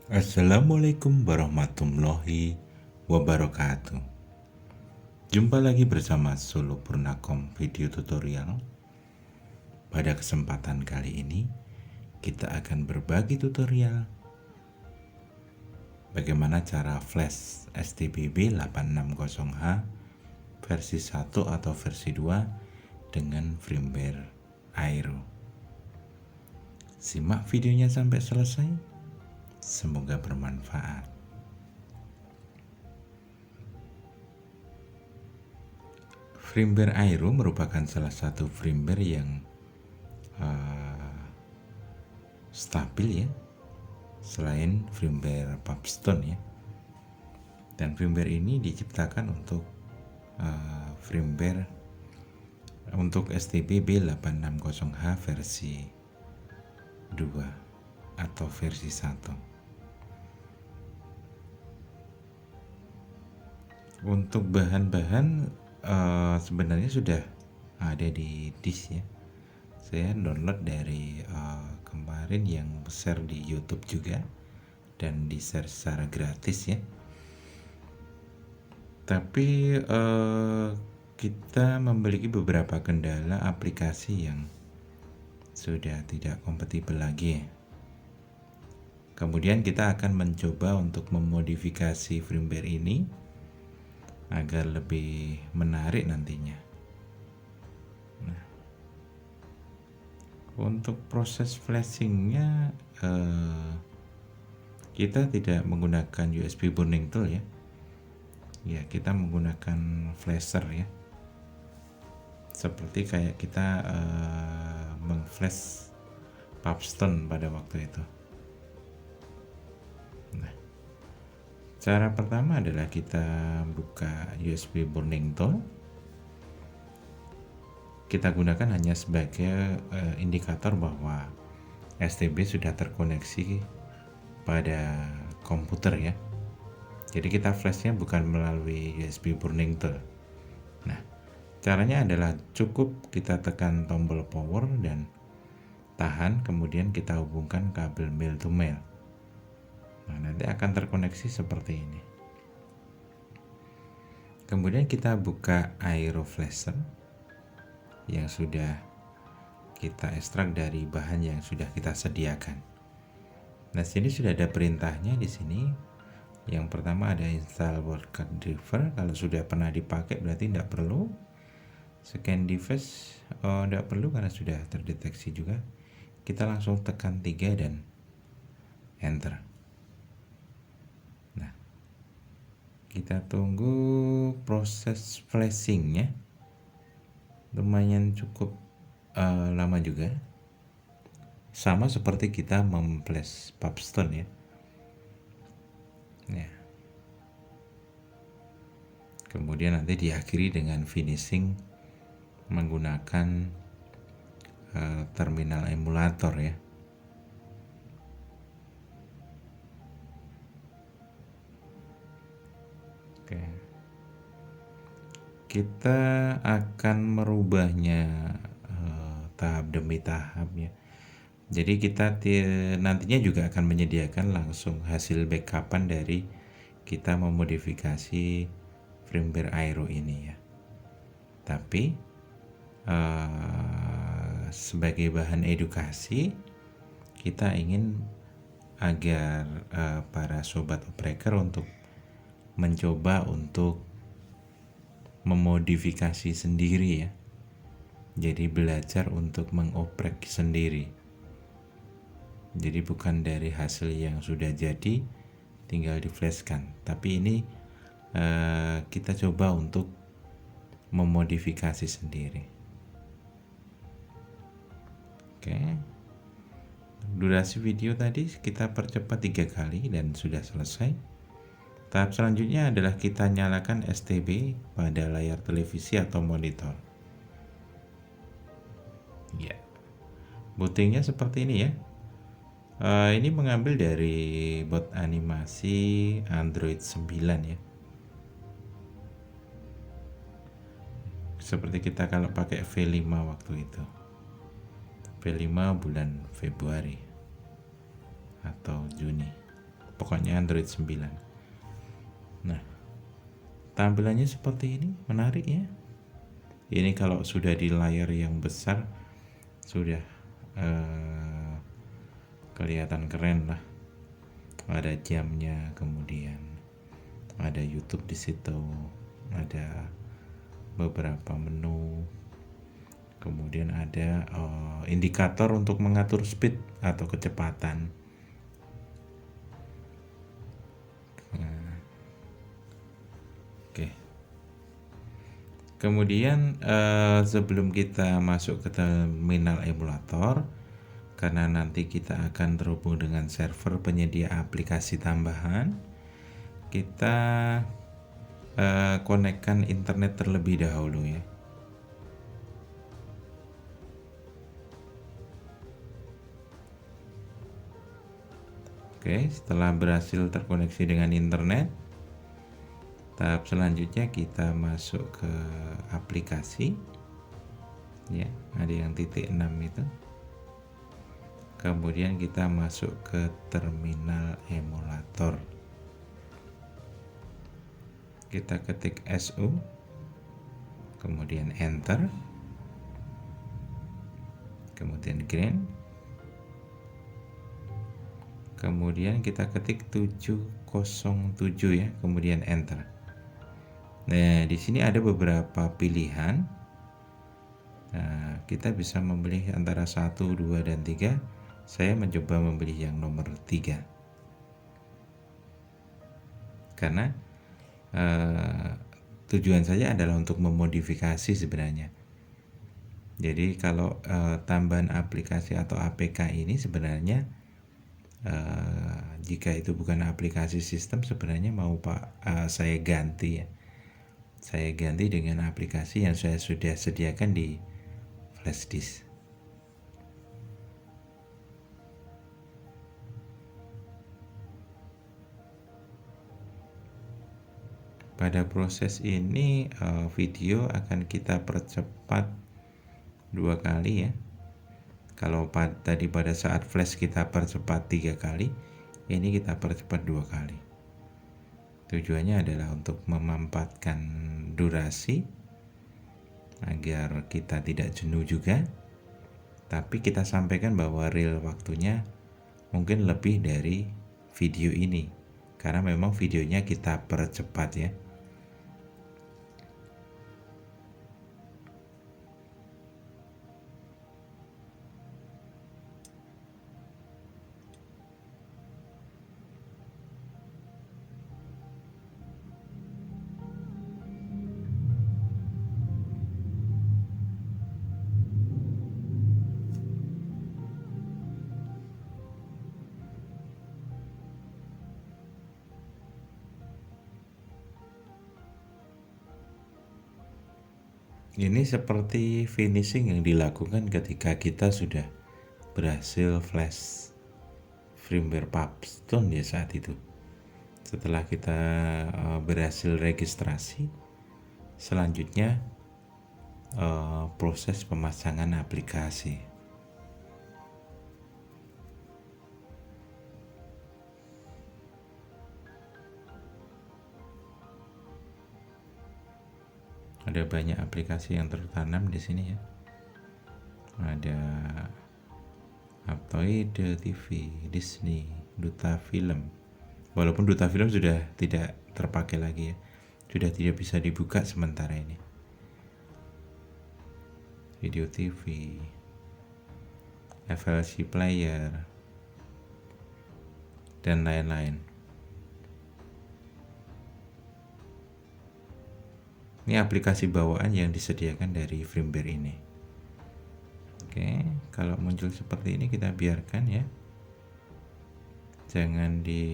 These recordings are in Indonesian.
Assalamualaikum warahmatullahi wabarakatuh. Jumpa lagi bersama Solo Purnakom Video Tutorial. Pada kesempatan kali ini, kita akan berbagi tutorial bagaimana cara flash STBB 860H versi 1 atau versi 2 dengan firmware Aero. Simak videonya sampai selesai. Semoga bermanfaat. Firmware Aero merupakan salah satu firmware yang stabil ya, selain firmware Papstone ya. Dan firmware ini diciptakan untuk firmware untuk STBB 860H versi 2 atau versi 1. Untuk bahan-bahan sebenarnya sudah ada di disk ya. Saya download dari kemarin yang share di YouTube juga dan di share secara gratis ya. Tapi kita memiliki beberapa kendala aplikasi yang sudah tidak kompatibel lagi ya. Kemudian kita akan mencoba untuk memodifikasi firmware ini agar lebih menarik nantinya. Nah, untuk proses flashingnya kita tidak menggunakan USB burning tool ya. Ya, kita menggunakan flasher ya. Seperti kayak kita mengflash Papstone pada waktu itu. Nah, cara pertama adalah kita buka USB burning tool. Kita gunakan hanya sebagai indikator bahwa STB sudah terkoneksi pada komputer ya. Jadi kita flashnya bukan melalui USB burning tool. Nah, caranya adalah cukup kita tekan tombol power dan tahan, kemudian kita hubungkan kabel male to male. Nah, nanti akan terkoneksi seperti ini. Kemudian kita buka Aero Flasher yang sudah kita ekstrak dari bahan yang sudah kita sediakan. Nah, sini sudah ada perintahnya di sini. Yang pertama ada install wordcard driver. Kalau sudah pernah dipakai berarti tidak perlu. Scan device tidak perlu karena sudah terdeteksi juga. Kita langsung tekan 3 dan enter. Kita tunggu proses flashingnya, lumayan cukup lama juga, sama seperti kita memflash Papstone ya. Kemudian nanti diakhiri dengan finishing menggunakan terminal emulator ya. Oke. Kita akan merubahnya tahap demi tahap ya. Jadi kita nantinya juga akan menyediakan langsung hasil backupan dari kita memodifikasi firmware Aero ini ya. Tapi sebagai bahan edukasi, kita ingin agar para sobat opreker untuk mencoba untuk memodifikasi sendiri ya. Jadi belajar untuk mengoprek sendiri. Jadi bukan dari hasil yang sudah jadi tinggal diflashkan, tapi ini kita coba untuk memodifikasi sendiri. Oke. Durasi video tadi kita percepat 3 kali dan sudah selesai. Tahap selanjutnya adalah kita nyalakan STB pada layar televisi atau monitor. Ya, bootingnya seperti ini ya. Ini mengambil dari bot animasi Android 9 ya. Seperti kita kalau pakai V5 waktu itu. V5 bulan Februari atau Juni. pokoknya Android 9. Nah, tampilannya seperti ini, menarik ya. Ini kalau sudah di layar yang besar sudah kelihatan keren lah. Ada jamnya, kemudian ada YouTube di situ, ada beberapa menu, kemudian ada indikator untuk mengatur speed atau kecepatan. Oke. Kemudian sebelum kita masuk ke terminal emulator, karena nanti kita akan terhubung dengan server penyedia aplikasi tambahan, kita konekkan internet terlebih dahulu ya. Oke, setelah berhasil terkoneksi dengan internet, tahap selanjutnya kita masuk ke aplikasi ya, ada yang titik 6 itu. Kemudian kita masuk ke terminal emulator. Kita ketik SU, kemudian enter, kemudian green, kemudian kita ketik 707 ya, kemudian enter. Nah, di sini ada beberapa pilihan. Nah, kita bisa memilih antara 1, 2, dan 3. Saya mencoba memilih yang nomor 3. Karena tujuan saya adalah untuk memodifikasi sebenarnya. Jadi kalau tambahan aplikasi atau APK ini sebenarnya jika itu bukan aplikasi sistem, sebenarnya mau saya ganti ya. Saya ganti dengan aplikasi yang saya sudah sediakan di flash disk. Pada proses ini video akan kita percepat 2 kali ya. Kalau tadi pada saat flash kita percepat 3 kali, ini kita percepat 2 kali. Tujuannya adalah untuk memampatkan durasi agar kita tidak jenuh juga, tapi kita sampaikan bahwa real waktunya mungkin lebih dari video ini, karena memang videonya kita percepat ya. Ini seperti finishing yang dilakukan ketika kita sudah berhasil flash firmware Pubstone ya saat itu. Setelah kita berhasil registrasi, selanjutnya proses pemasangan aplikasi. Ada banyak aplikasi yang tertanam di sini ya. Ada Aptoide TV, Disney, Duta Film. Walaupun Duta Film sudah tidak terpakai lagi ya, sudah tidak bisa dibuka sementara ini. Video TV, FLC Player, dan lain-lain. Ini aplikasi bawaan yang disediakan dari firmware ini. Oke, kalau muncul seperti ini kita biarkan ya. Jangan di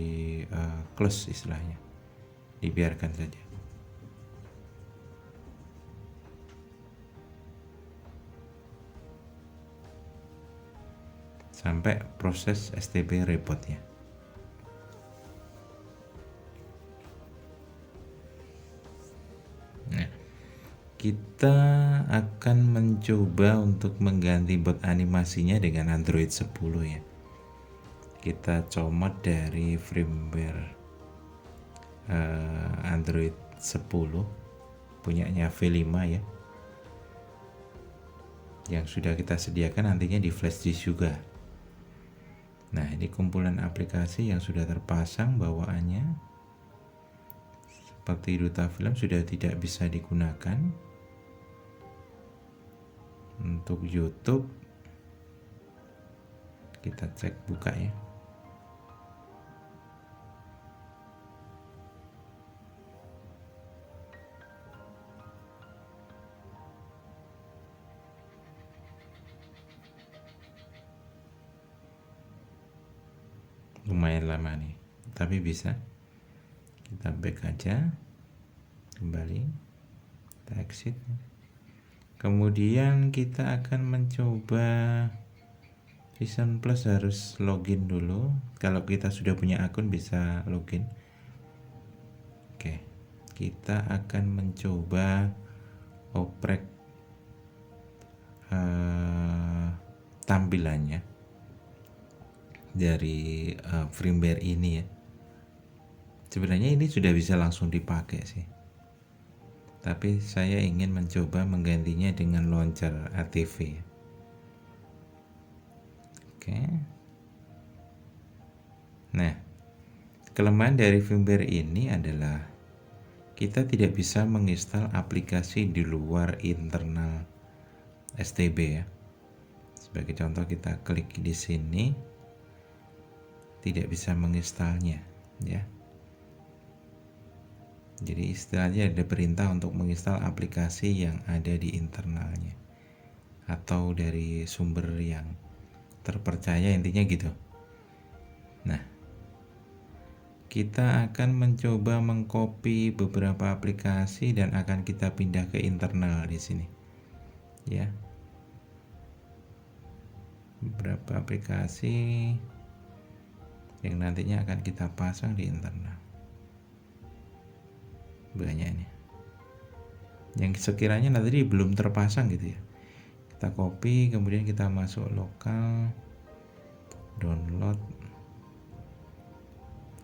close istilahnya. Dibiarkan saja. Sampai proses STB report ya. Kita akan mencoba untuk mengganti bot animasinya dengan Android 10 ya. kita comot dari firmware Android 10 punyanya V5 ya, yang sudah kita sediakan nantinya di flash disk juga. Nah, ini kumpulan aplikasi yang sudah terpasang bawaannya. Seperti Duta Film sudah tidak bisa digunakan. Untuk YouTube kita cek buka ya. Lumayan lama nih, tapi bisa. Kita back aja, kembali, kita exit. Kemudian kita akan mencoba Vision Plus, harus login dulu. Kalau kita sudah punya akun bisa login. Oke, kita akan mencoba oprek tampilannya dari firmware ini ya. Sebenarnya ini sudah bisa langsung dipakai sih, tapi saya ingin mencoba menggantinya dengan launcher ATV. Oke. Nah, kelemahan dari firmware ini adalah kita tidak bisa menginstal aplikasi di luar internal STB ya. Sebagai contoh, kita klik di sini, tidak bisa menginstalnya ya. Jadi istilahnya ada perintah untuk menginstal aplikasi yang ada di internalnya atau dari sumber yang terpercaya, intinya gitu. Nah, kita akan mencoba mengcopy beberapa aplikasi dan akan kita pindah ke internal di sini ya. Beberapa aplikasi yang nantinya akan kita pasang di internal. Banyak nih yang sekiranya nanti belum terpasang gitu ya. Kita copy, kemudian kita masuk lokal, download,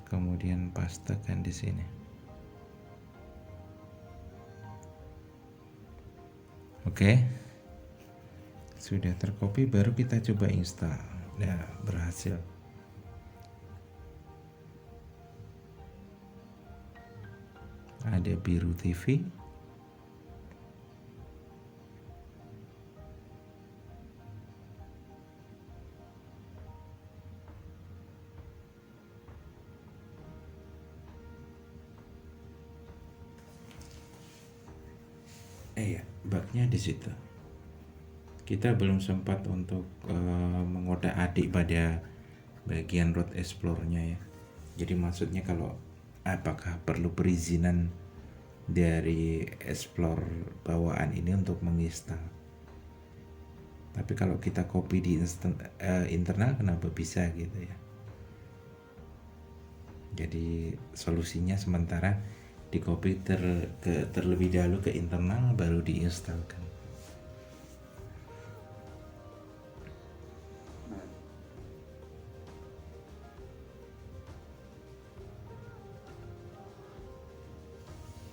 kemudian pastekan di sini. Oke, sudah tercopy, baru kita coba install. Nah, berhasil. Ada biru TV, ya, bugnya di situ. Kita belum sempat untuk mengodak-adik pada bagian root explorer-nya ya. Jadi maksudnya kalau apakah perlu perizinan dari explore bawaan ini untuk menginstal. Tapi kalau kita copy di internal, kenapa bisa gitu ya. Jadi solusinya sementara di copy terlebih dahulu ke internal, baru diinstalkan.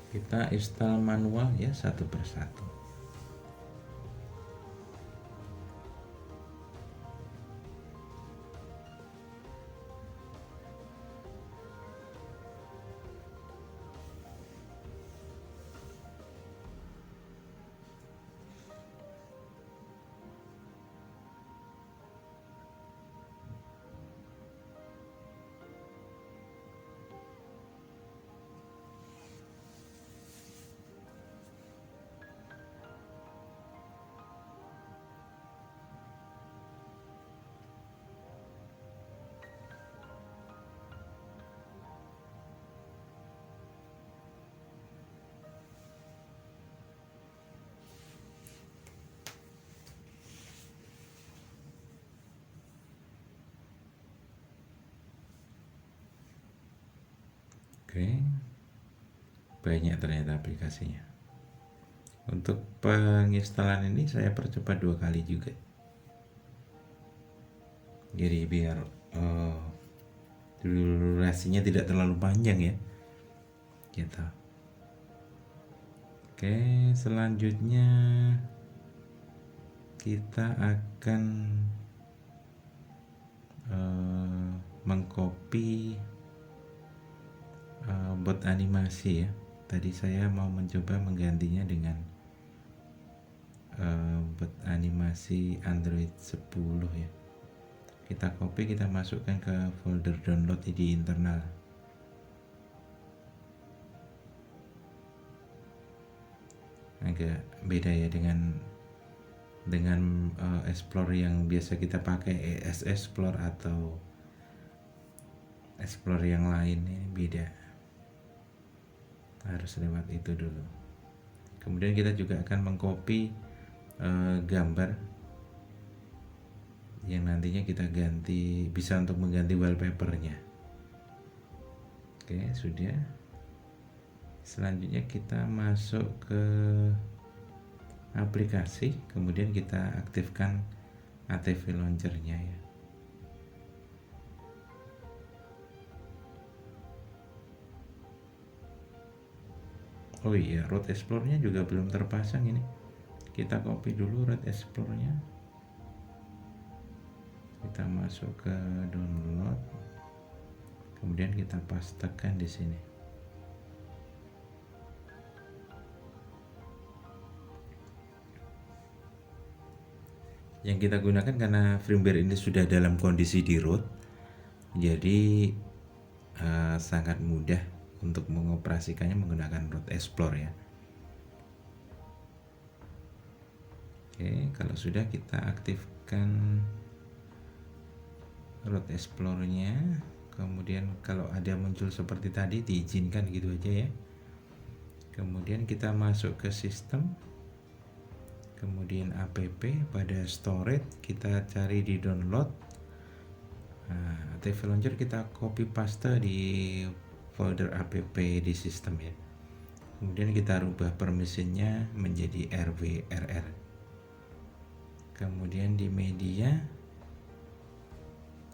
Kita install manual ya, satu persatu. Oke, banyak ternyata aplikasinya. Untuk penginstalan ini saya percepat 2 kali juga. Jadi biar durasinya tidak terlalu panjang ya, gitu. Oke, selanjutnya kita akan mengcopy bot animasi ya. Tadi saya mau mencoba menggantinya dengan bot animasi Android 10 ya. Kita copy, kita masukkan ke folder download di internal. Agak beda ya dengan Explorer yang biasa kita pakai, ES Explorer atau Explorer yang lain. Ini beda, harus lewat itu dulu. Kemudian kita juga akan mengcopy gambar yang nantinya kita ganti, bisa untuk mengganti wallpapernya. Oke, sudah. Selanjutnya kita masuk ke aplikasi, kemudian kita aktifkan ATV Launcher-nya ya. Oh iya, Road Explorer-nya juga belum terpasang ini. Kita copy dulu Road Explorer-nya. Kita masuk ke download. Kemudian kita pastekan di sini. Yang kita gunakan karena firmware ini sudah dalam kondisi di root, jadi sangat mudah untuk mengoperasikannya menggunakan Road Explorer ya. Oke, kalau sudah kita aktifkan Road Explorer-nya, kemudian kalau ada muncul seperti tadi diizinkan gitu aja ya. Kemudian kita masuk ke sistem, kemudian app, pada storage kita cari di download. Nah, ATV Launcher kita copy paste di folder app di sistem ya. Kemudian kita rubah permissionnya menjadi RWRR. Kemudian di media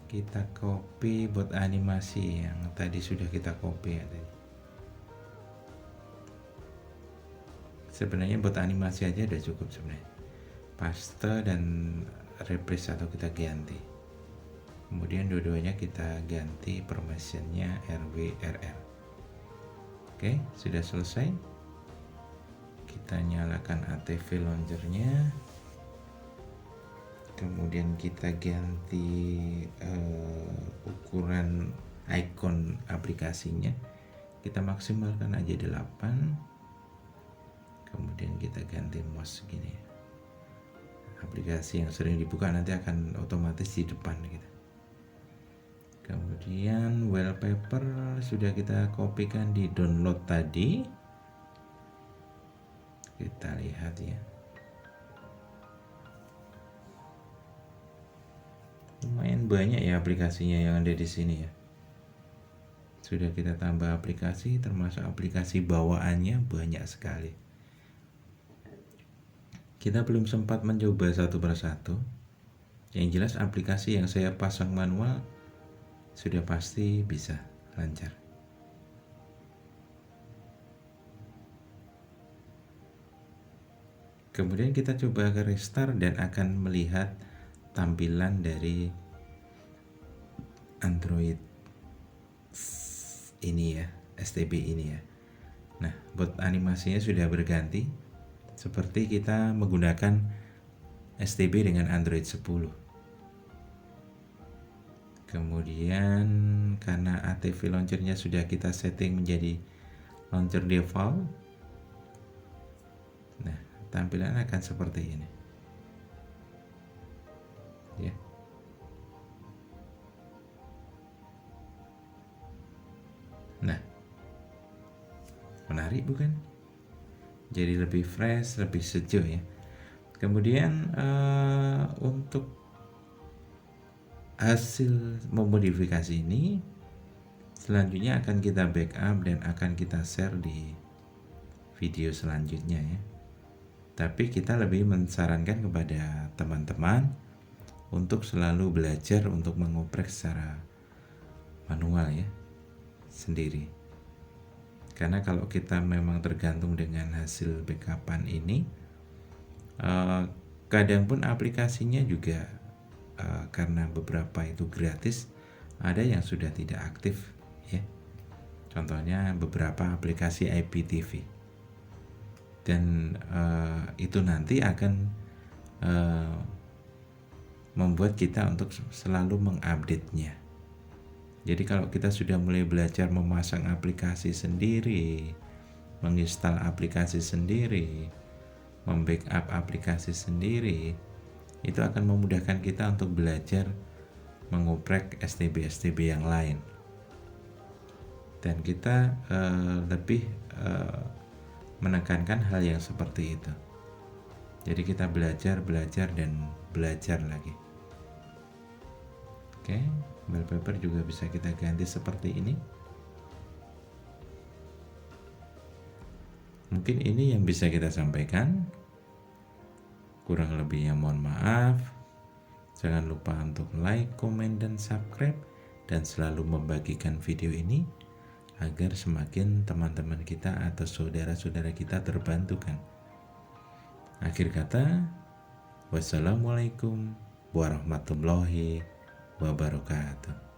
kita copy bot animasi yang tadi sudah kita copy ya tadi. Sebenarnya bot animasi aja udah cukup sebenarnya. Paste dan replace atau kita ganti. Kemudian dua-duanya kita ganti permissionnya RWRR. Oke, sudah selesai. Kita nyalakan ATV Launcher-nya. Kemudian kita ganti ukuran icon aplikasinya. Kita maksimalkan aja 8. Kemudian kita ganti mouse gini. Aplikasi yang sering dibuka nanti akan otomatis di depan gitu. Kemudian wallpaper sudah kita kopikan di download tadi. Kita lihat ya. Lumayan banyak ya aplikasinya yang ada di sini ya. Sudah kita tambah aplikasi, termasuk aplikasi bawaannya banyak sekali. Kita belum sempat mencoba satu persatu. Yang jelas aplikasi yang saya pasang manual sudah pasti bisa lancar. Kemudian kita coba ke restart dan akan melihat tampilan dari Android ini ya, STB ini ya. Nah, bot animasinya sudah berganti seperti kita menggunakan STB dengan Android 10. Kemudian karena ATV Launcher-nya sudah kita setting menjadi launcher default. Nah, tampilan akan seperti ini. Ya. Nah, menarik bukan? Jadi lebih fresh, lebih sejuk ya. Kemudian untuk hasil memodifikasi ini selanjutnya akan kita backup dan akan kita share di video selanjutnya ya. Tapi kita lebih mensarankan kepada teman-teman untuk selalu belajar untuk mengoprek secara manual ya, sendiri. Karena kalau kita memang tergantung dengan hasil backupan ini, kadang pun aplikasinya juga karena beberapa itu gratis, ada yang sudah tidak aktif ya. Contohnya beberapa aplikasi IPTV, dan itu nanti akan membuat kita untuk selalu mengupdate-nya. Jadi kalau kita sudah mulai belajar memasang aplikasi sendiri, menginstal aplikasi sendiri, membackup aplikasi sendiri, itu akan memudahkan kita untuk belajar mengoprek STB-STB yang lain. Dan kita lebih menekankan hal yang seperti itu. Jadi kita belajar dan belajar lagi. Oke, wallpaper juga bisa kita ganti seperti ini. Mungkin ini yang bisa kita sampaikan. Kurang lebihnya mohon maaf. Jangan lupa untuk like, komen, dan subscribe, dan selalu membagikan video ini agar semakin teman-teman kita atau saudara-saudara kita terbantukan. Akhir kata, wassalamualaikum warahmatullahi wabarakatuh.